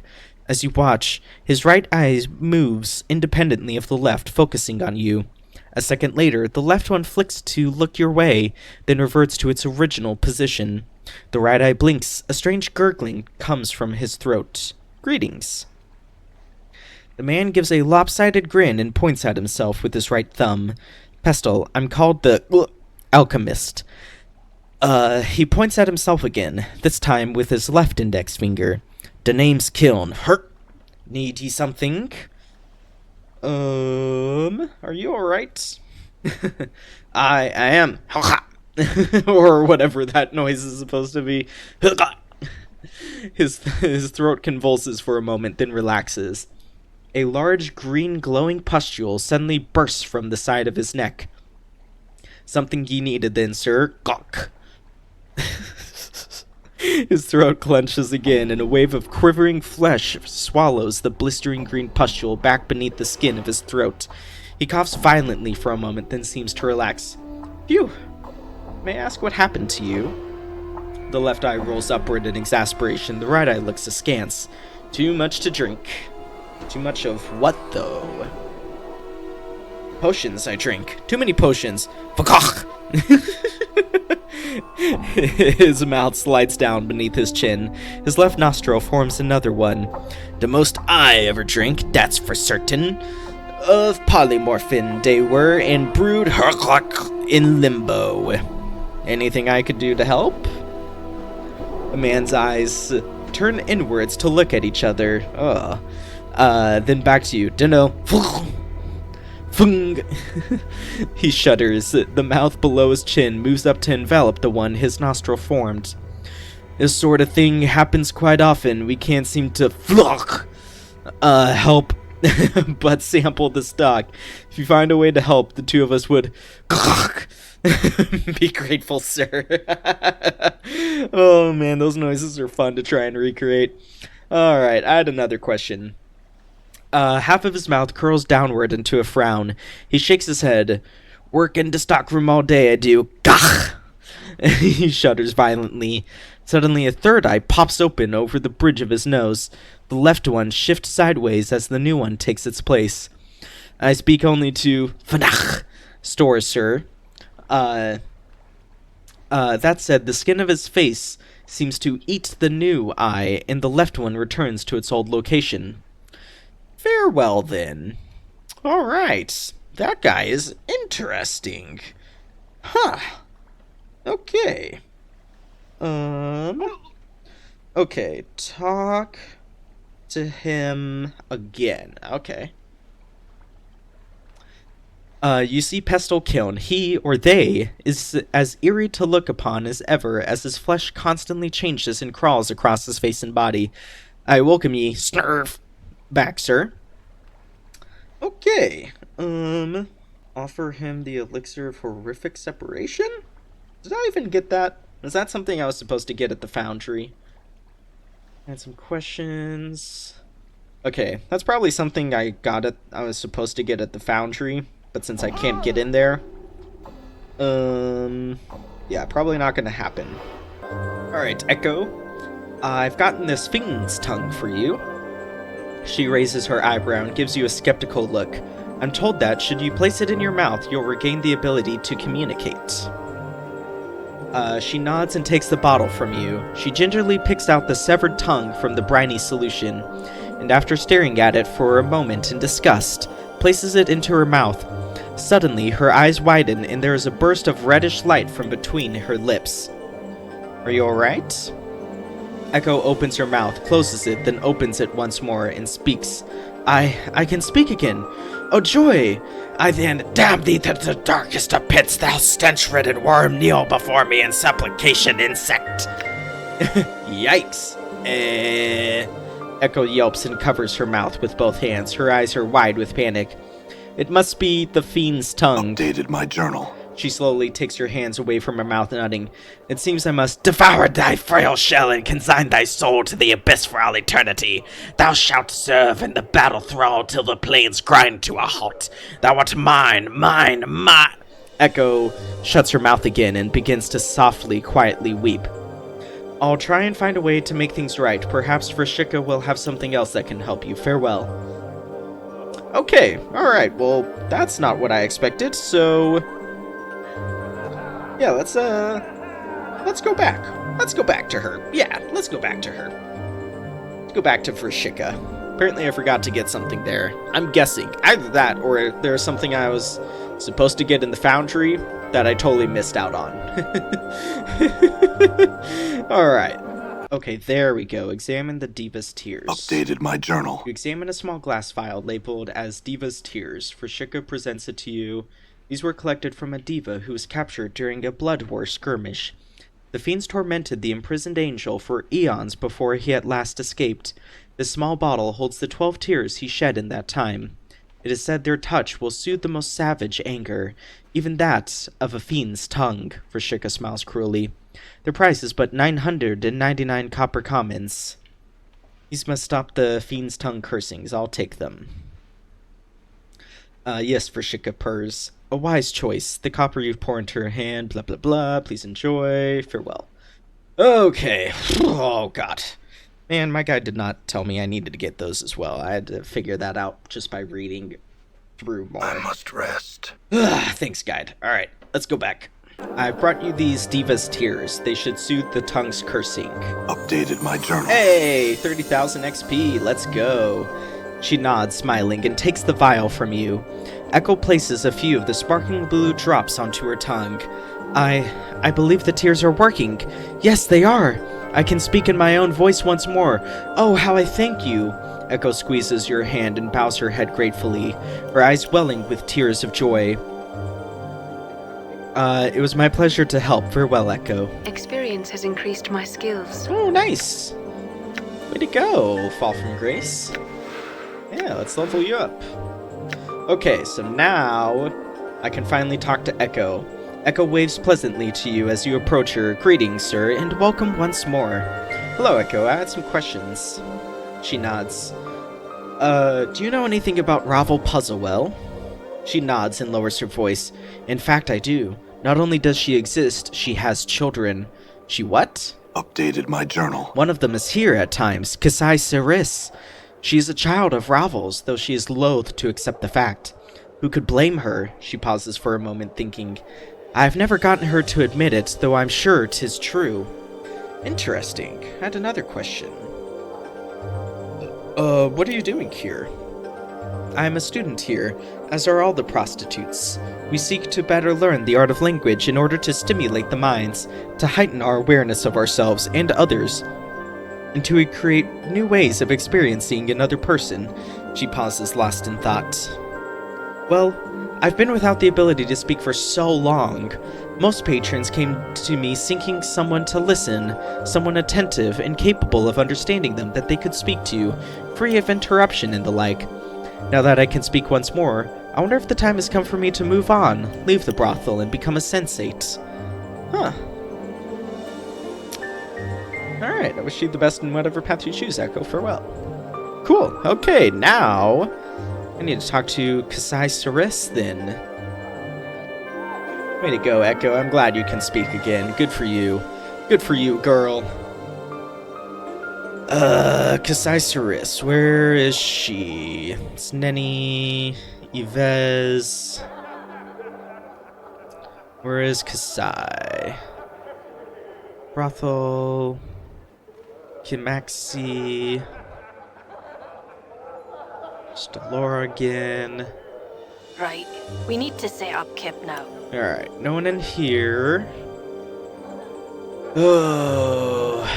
As you watch, his right eye moves independently of the left, focusing on you. A second later, the left one flicks to look your way, then reverts to its original position. The right eye blinks. A strange gurgling comes from his throat. Greetings. The man gives a lopsided grin and points at himself with his right thumb. Pestle, I'm called the alchemist. He points at himself again, this time with his left index finger. The name's Kiln. Hurt. Need ye something? Are you alright? I am. Or whatever that noise is supposed to be. His throat convulses for a moment, then relaxes. A large green glowing pustule suddenly bursts from the side of his neck. Something ye needed then, sir. Gawk. His throat clenches again, and a wave of quivering flesh swallows the blistering green pustule back beneath the skin of his throat. He coughs violently for a moment, then seems to relax. Phew. May I ask what happened to you? The left eye rolls upward in exasperation. The right eye looks askance. Too much to drink. Too much of what, though? Potions I drink. Too many potions. Fakach! His mouth slides down beneath his chin. His left nostril forms another one. The most I ever drink, that's for certain. Of polymorphin they were, and brewed in limbo. Anything I could do to help? A man's eyes turn inwards to look at each other. Then back to you. Dunno. Fung. He shudders. The mouth below his chin moves up to envelop the one his nostril formed. This sort of thing happens quite often. We can't seem to help but sample the stock. If you find a way to help, the two of us would be grateful, sir. Oh man, those noises are fun to try and recreate. Alright, I had another question. Half of his mouth curls downward into a frown. He shakes his head. Work in the stockroom all day, I do. Gah! He shudders violently. Suddenly, a third eye pops open over the bridge of his nose. The left one shifts sideways as the new one takes its place. I speak only to Fanach stores, sir. That said, the skin of his face seems to eat the new eye, and the left one returns to its old location. Farewell, then. Alright. That guy is interesting. Huh. Okay. Okay, talk to him again. Okay. You see Pestle Kiln. He, or they, is as eerie to look upon as ever, as his flesh constantly changes and crawls across his face and body. I welcome ye, snurf, back, sir. Okay, offer him the elixir of horrific separation? Did I even get that? Was that something I was supposed to get at the foundry? I had some questions. Okay, that's probably something I was supposed to get at the foundry. But since I can't get in there, yeah, probably not gonna happen. Alright, Echo, I've gotten this fiend's tongue for you. She raises her eyebrow and gives you a skeptical look. I'm told that, should you place it in your mouth, you'll regain the ability to communicate. She nods and takes the bottle from you. She gingerly picks out the severed tongue from the briny solution, and after staring at it for a moment in disgust, places it into her mouth. Suddenly, her eyes widen, and there is a burst of reddish light from between her lips. Are you alright? Echo opens her mouth, closes it, then opens it once more, and speaks. I can speak again. Oh, joy! I then damn thee to the darkest of pits, thou stench-ridden worm, kneel before me in supplication, insect! Yikes! Echo yelps and covers her mouth with both hands. Her eyes are wide with panic. It must be the fiend's tongue. Updated my journal. She slowly takes her hands away from her mouth, nodding. It seems I must devour thy frail shell and consign thy soul to the abyss for all eternity. Thou shalt serve in the battle thrall till the plains grind to a halt. Thou art mine. Echo shuts her mouth again and begins to softly, quietly weep. I'll try and find a way to make things right. Perhaps Vrishika will have something else that can help you. Farewell. Okay, alright, well, that's not what I expected, so... yeah, let's go back. Let's go back to her. Yeah, let's go back to her. Let's go back to Vrishika. Apparently I forgot to get something there. I'm guessing. Either that, or there's something I was supposed to get in the foundry that I totally missed out on. Alright. Okay, there we go. Examine the Diva's Tears. Updated my journal. You examine a small glass vial labeled as Diva's Tears. Vrishika presents it to you. These were collected from a diva who was captured during a blood war skirmish. The fiends tormented the imprisoned angel for eons before he at last escaped. This small bottle holds the 12 tears he shed in that time. It is said their touch will soothe the most savage anger, even that of a fiend's tongue. Vrishika smiles cruelly. Their price is but 999 copper commons. These must stop the fiend's tongue cursings. I'll take them. Yes, Vrishika purrs. A wise choice. The copper you pour into her hand, blah blah blah. Please enjoy. Farewell. Okay. Oh, God. Man, my guy did not tell me I needed to get those as well. I had to figure that out just by reading through more. I must rest. Thanks, guide. Alright, let's go back. I brought you these Diva's Tears. They should soothe the tongue's cursing. Updated my journal. Hey, 30,000 XP. Let's go. She nods, smiling, and takes the vial from you. Echo places a few of the sparkling blue drops onto her tongue. I believe the tears are working. Yes, they are. I can speak in my own voice once more. Oh, how I thank you. Echo squeezes your hand and bows her head gratefully, her eyes welling with tears of joy. It was my pleasure to help. Farewell, Echo. Experience has increased my skills. Oh, nice. Way to go, Fall from Grace. Yeah, let's level you up. Okay, so now I can finally talk to Echo. Echo waves pleasantly to you as you approach her. Greetings, sir, and welcome once more. Hello, Echo. I had some questions. She nods. Do you know anything about Ravel Puzzlewell? She nods and lowers her voice. In fact, I do. Not only does she exist, she has children. She what? Updated my journal. One of them is here at times, Kasai Ceris. She is a child of Ravel's, though she is loath to accept the fact. Who could blame her? She pauses for a moment, thinking. I've never gotten her to admit it, though I'm sure 'tis true. Interesting. I had another question. What are you doing here? I am a student here, as are all the prostitutes. We seek to better learn the art of language in order to stimulate the minds, to heighten our awareness of ourselves and others, and to create new ways of experiencing another person. She pauses, lost in thought. Well, I've been without the ability to speak for so long. Most patrons came to me seeking someone to listen, someone attentive and capable of understanding them that they could speak to, free of interruption and the like. Now that I can speak once more, I wonder if the time has come for me to move on, leave the brothel, and become a sensate. Huh. Alright, I wish you the best in whatever path you choose, Echo. Farewell. Cool. Okay, now I need to talk to Kasai Saris, then. Way to go, Echo. I'm glad you can speak again. Good for you. Good for you, girl. Kasai Saris. Where is she? It's Nenny. Yves. Where is Kasai? Brothel. Kimaxi. Delora again. Right. We need to set up Kip now. Alright, no one in here. Oh,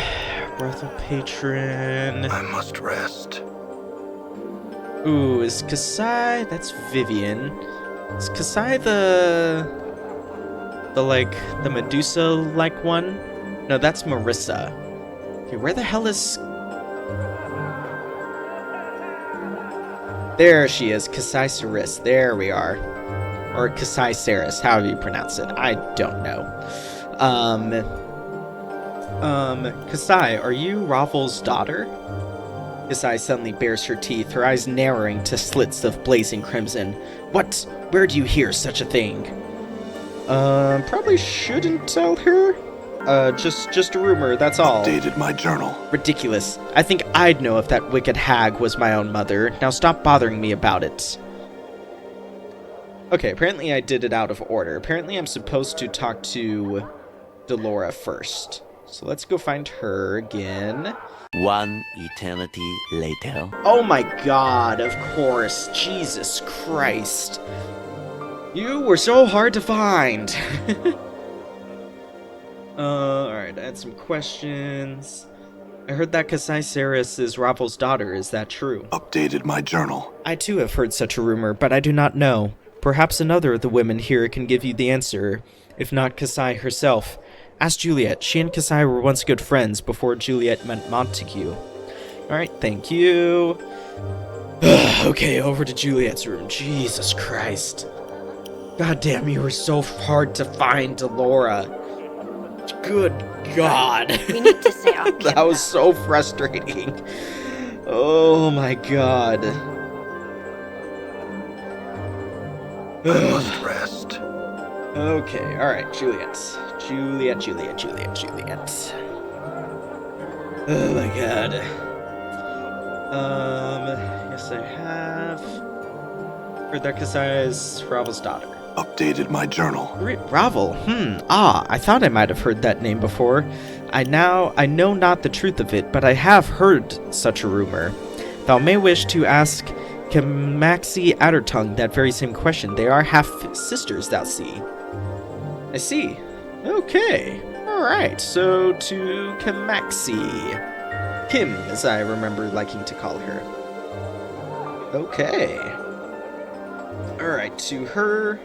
brothel patron. I must rest. Ooh, is Kasai? That's Vivian. Is Kasai the Medusa-like one? No, that's Marissa. Okay, where the hell is... There she is, Kasai Saris. There we are. Or Kasai Saris, however you pronounce it. I don't know. Kasai, are you Ravel's daughter? Kasai suddenly bares her teeth, her eyes narrowing to slits of blazing crimson. What? Where do you hear such a thing? Probably shouldn't tell her. Just a rumor, that's all. Updated my journal. Ridiculous. I think I'd know if that wicked hag was my own mother. Now stop bothering me about it. Okay, apparently I did it out of order. Apparently I'm supposed to talk to Delora first. So let's go find her again. One eternity later. Oh my god, of course. Jesus Christ. You were so hard to find. Alright, I had some questions. I heard that Kasai Saris is Ravel's daughter, is that true? Updated my journal. I too have heard such a rumor, but I do not know. Perhaps another of the women here can give you the answer, if not Kasai herself. Ask Juliet. She and Kasai were once good friends before Juliet met Montague. Alright, thank you. Okay, over to Juliet's room. Jesus Christ. God damn, you were so hard to find, Delora. Good God. We need to set up Kip That was so frustrating. Oh my god. I must rest. Okay, alright, Juliet. Juliet. Oh my god. Yes I have. Heard that Kasai is Ravel's daughter. Updated my journal. Ravel, I thought I might have heard that name before. I know not the truth of it, but I have heard such a rumor. Thou may wish to ask Kimaxi Addertongue that very same question. They are half-sisters, thou see. I see. Okay. Alright, so to Kimaxi. Kim, as I remember liking to call her. Okay. Alright, to her.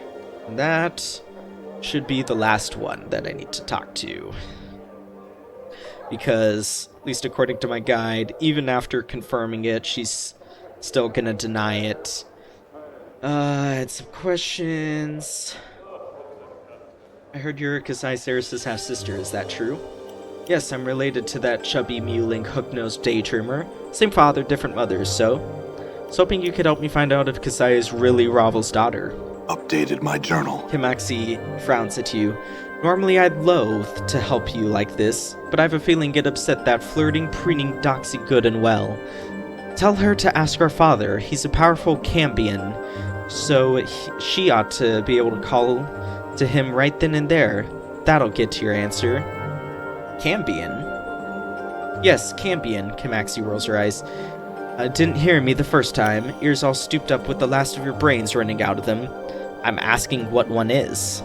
That should be the last one that I need to talk to. Because, at least according to my guide, even after confirming it, she's still gonna deny it. I had some questions. I heard you're Kasai Saris' half-sister, is that true? Yes, I'm related to that chubby, mewling, hook-nosed daydreamer. Same father, different mothers, so... I was hoping you could help me find out if Kasai is really Ravel's daughter. Updated my journal. Kimaxi frowns at you. Normally I'd loathe to help you like this, but I have a feeling get upset that flirting, preening Doxy good and well. Tell her to ask our father. He's a powerful Cambion, so she ought to be able to call to him right then and there. That'll get to your answer. Cambion? Yes, Cambion, Kimaxi rolls her eyes. Didn't hear me the first time, ears all stooped up with the last of your brains running out of them. I'm asking what one is.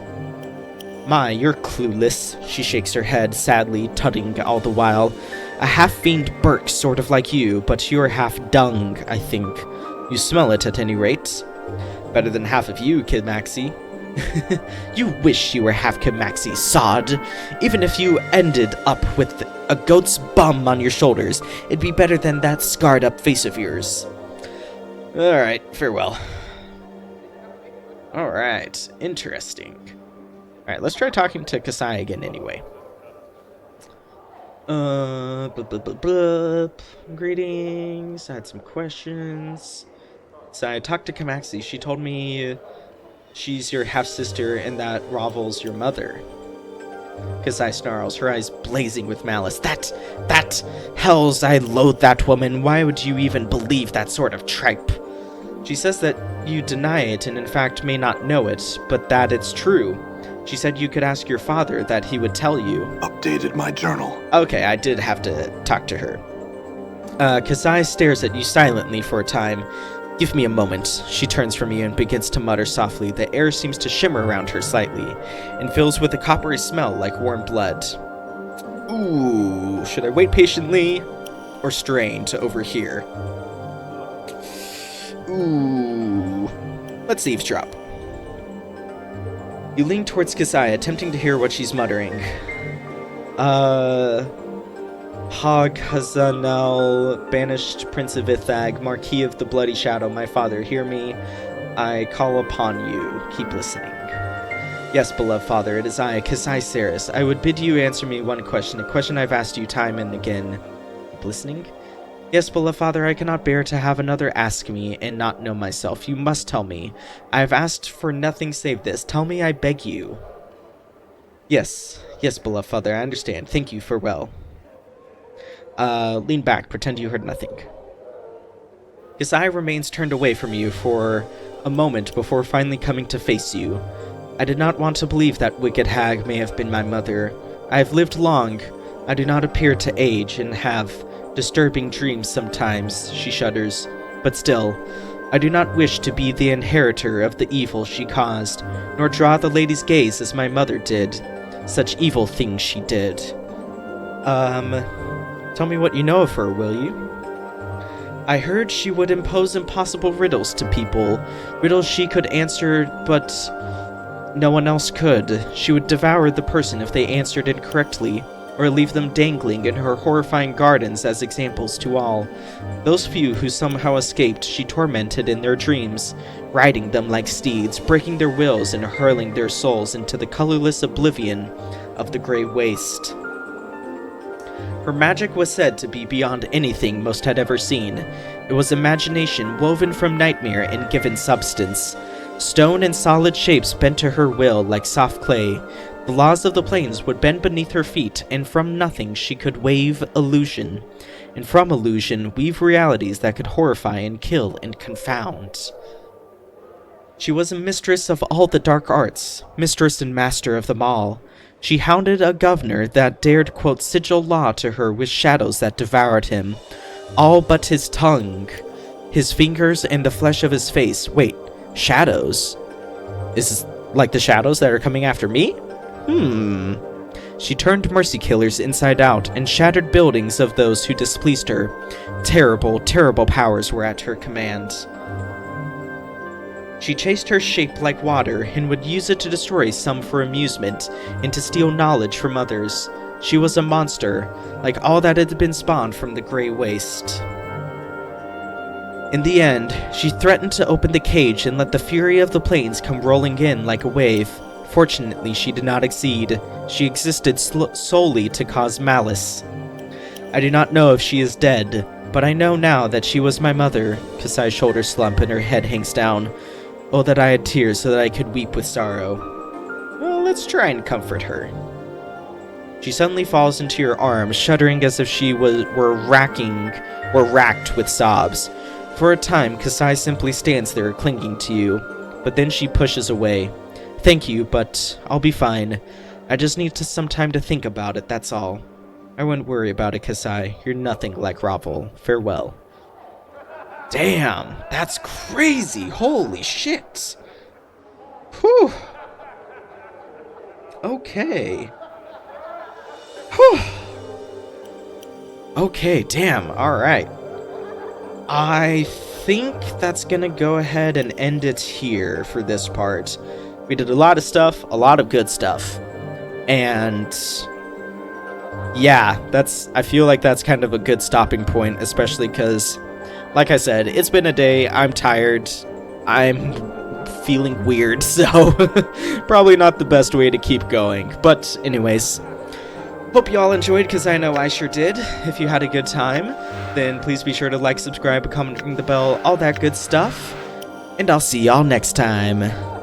My, you're clueless. She shakes her head, sadly, tutting all the while. A half-fiend Burke, sort of like you, but you're half-dung, I think. You smell it at any rate. Better than half of you, Kid Maxie. You wish you were half Kid Maxie, sod. Even if you ended up with a goat's bum on your shoulders, it'd be better than that scarred up face of yours. Alright, farewell. Alright, interesting. Alright, let's try talking to Kasai again anyway. Greetings, I had some questions. So I talked to Kamaxi. She told me she's your half-sister and that Ravel's your mother. Kasai snarls, her eyes blazing with malice. That, hells, I loathe that woman. Why would you even believe that sort of tripe? She says that you deny it and in fact may not know it, but that it's true. She said you could ask your father, that he would tell you. Updated my journal. Okay, I did have to talk to her. Kasai stares at you silently for a time. Give me a moment. She turns from you and begins to mutter softly. The air seems to shimmer around her slightly, and fills with a coppery smell like warm blood. Ooh, should I wait patiently, or strain to overhear? Ooh, let's eavesdrop. You lean towards Kasai, attempting to hear what she's muttering. Hog Hazanel, banished Prince of Ithag, Marquis of the Bloody Shadow, my father, hear me. I call upon you. Keep listening. Yes, beloved father, it is I, Kasai Saris. I would bid you answer me one question, a question I've asked you time and again. Keep listening? Yes, beloved father, I cannot bear to have another ask me and not know myself. You must tell me. I have asked for nothing save this. Tell me, I beg you. Yes, beloved father, I understand. Thank you, farewell. Lean back, pretend you heard nothing. Kasai remains turned away from you for a moment before finally coming to face you. I did not want to believe that wicked hag may have been my mother. I have lived long. I do not appear to age and have disturbing dreams sometimes, she shudders. But still, I do not wish to be the inheritor of the evil she caused, nor draw the lady's gaze as my mother did. Such evil things she did. Tell me what you know of her, will you? I heard she would impose impossible riddles to people. Riddles she could answer, but no one else could. She would devour the person if they answered incorrectly, or leave them dangling in her horrifying gardens as examples to all. Those few who somehow escaped she tormented in their dreams, riding them like steeds, breaking their wills and hurling their souls into the colorless oblivion of the gray waste. Her magic was said to be beyond anything most had ever seen. It was imagination woven from nightmare and given substance. Stone and solid shapes bent to her will like soft clay. The laws of the plains would bend beneath her feet, and from nothing she could wave illusion, and from illusion weave realities that could horrify and kill and confound. She was a mistress of all the dark arts, mistress and master of them all. She hounded a governor that dared quote sigil law to her with shadows that devoured him, all but his tongue, his fingers, and the flesh of his face. Wait, shadows? Is this like the shadows that are coming after me? She turned mercy killers inside out and shattered buildings of those who displeased her. Terrible, terrible powers were at her command. She chased her shape like water and would use it to destroy some for amusement and to steal knowledge from others. She was a monster, like all that had been spawned from the gray waste. In the end, she threatened to open the cage and let the fury of the plains come rolling in like a wave. Fortunately, she did not exceed. She existed solely to cause malice. I do not know if she is dead, but I know now that she was my mother. Kasai's shoulders slump and her head hangs down. Oh, that I had tears so that I could weep with sorrow. Well, let's try and comfort her. She suddenly falls into your arms, shuddering as if she were racked with sobs. For a time, Kasai simply stands there clinging to you, but then she pushes away. Thank you, but I'll be fine. I just need some time to think about it, that's all. I wouldn't worry about it, Kasai. You're nothing like Ravel. Farewell. Damn, that's crazy. Holy shit. Whew. Okay. Whew. Okay, damn, alright. I think that's gonna go ahead and end it here for this part. We did a lot of stuff, a lot of good stuff. And yeah, I feel like that's kind of a good stopping point, especially because, like I said, it's been a day, I'm tired, I'm feeling weird, so probably not the best way to keep going. But anyways, hope you all enjoyed, because I know I sure did. If you had a good time, then please be sure to like, subscribe, comment, ring the bell, all that good stuff. And I'll see y'all next time.